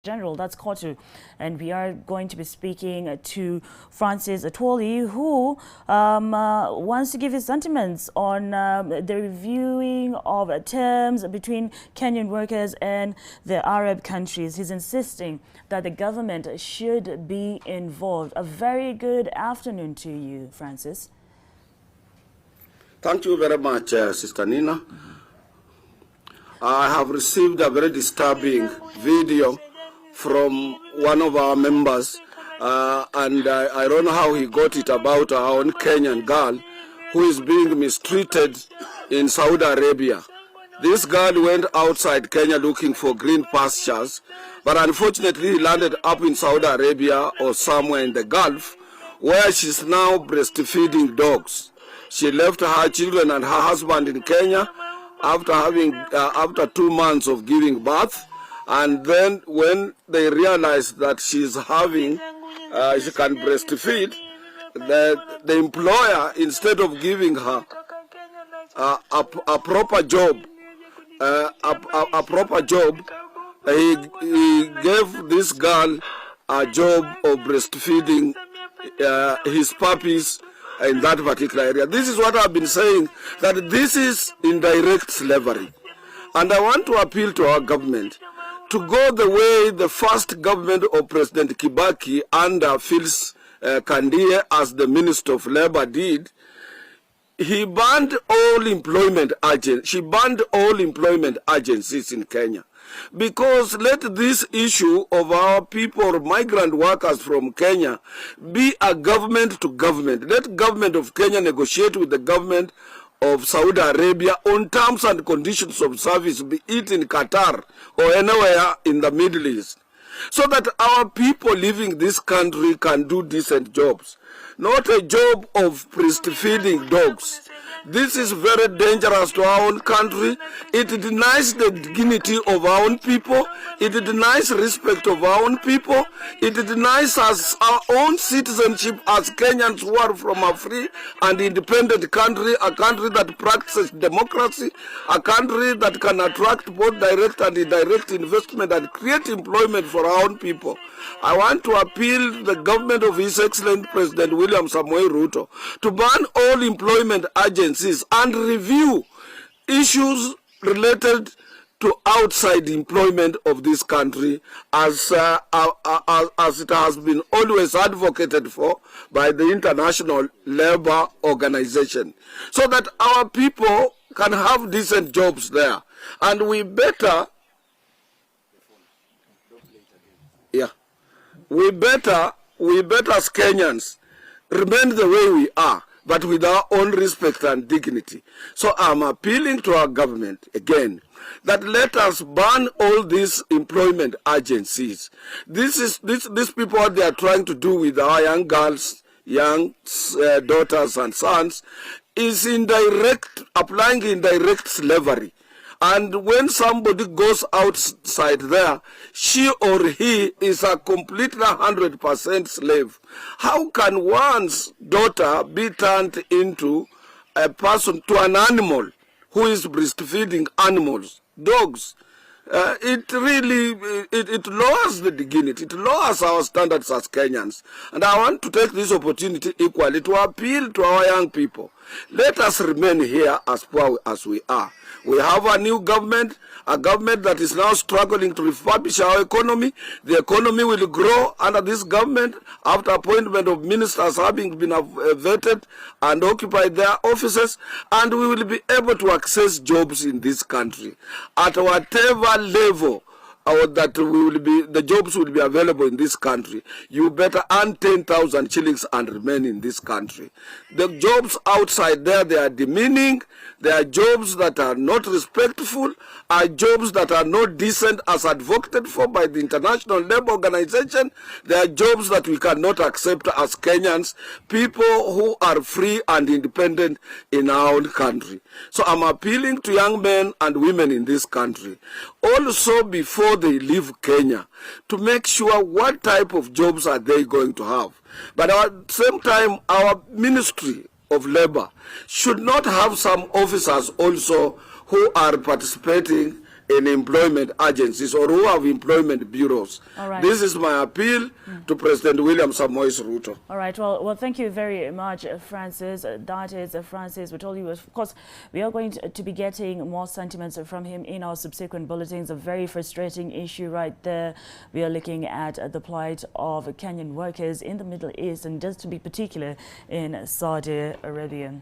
General, that's Kotu. And we are going to be speaking to Francis Atwoli, who wants to give his sentiments on the reviewing of terms between Kenyan workers and the Arab countries. He's insisting that the government should be involved. A very good afternoon to you, Francis. Thank you very much, Sister Nina. I have received a very disturbing video from one of our members, and I don't know how he got it about our own Kenyan girl who is being mistreated in Saudi Arabia. This girl went outside Kenya looking for green pastures, but unfortunately he landed up in Saudi Arabia or somewhere in the Gulf, where she's now breastfeeding dogs. She left her children and her husband in Kenya after 2 months of giving birth, and then when they realized that she's having, she can breastfeed, the employer, instead of giving her a proper job, he gave this girl a job of breastfeeding his puppies in that particular area. This is what I've been saying, that this is indirect slavery. And I want to appeal to our government to go the way the first government of President Kibaki under Phyllis Kandie as the Minister of Labor did. He banned all employment agents. She banned all employment agencies in Kenya. Because let this issue of our people, migrant workers from Kenya, be a government to government. Let government of Kenya negotiate with the government of Saudi Arabia on terms and conditions of service, be it in Qatar or anywhere in the Middle East, so that our people living this country can do decent jobs, not a job of breastfeeding dogs. This is very dangerous to our own country. It denies the dignity of our own people. It denies respect of our own people. It denies us our own citizenship as Kenyans who are from a free and independent country, a country that practices democracy, a country that can attract both direct and indirect investment and create employment for our own people. I want to appeal to the government of His Excellency President William Samoei Ruto to ban all employment agencies and review issues related to outside employment of this country as it has been always advocated for by the International Labour Organization, so that our people can have decent jobs there. And we better as Kenyans remain the way we are, but with our own respect and dignity. So I'm appealing to our government again that let us ban all these employment agencies. These people, what they are trying to do with our young girls, young daughters and sons, is applying indirect slavery. And when somebody goes outside there, she or he is a completely 100% slave. How can one's daughter be turned into a person, to an animal who is breastfeeding animals, dogs? It really lowers the dignity, it lowers our standards as Kenyans. And I want to take this opportunity equally to appeal to our young people. Let us remain here as poor as we are. We have a new government, a government that is now struggling to refurbish our economy. The economy will grow under this government after appointment of ministers having been vetted and occupied their offices, and we will be able to access jobs in this country at whatever level that the jobs will be available in this country. You better earn 10,000 shillings and remain in this country. The jobs outside there, they are demeaning. They are jobs that are not respectful, are jobs that are not decent as advocated for by the International Labour Organization. They are jobs that we cannot accept as Kenyans, people who are free and independent in our own country. So I'm appealing to young men and women in this country, also before they leave Kenya, to make sure what type of jobs are they going to have. But at the same time, our Ministry of Labor should not have some officers also who are participating in employment agencies or who have employment bureaus. All right. This is my appeal to President William Samoei Ruto. All right. Well, thank you very much, Francis. That is Francis Atwoli. Of course, we are going to be getting more sentiments from him in our subsequent bulletins. A very frustrating issue right there. We are looking at the plight of Kenyan workers in the Middle East, and just to be particular, in Saudi Arabia.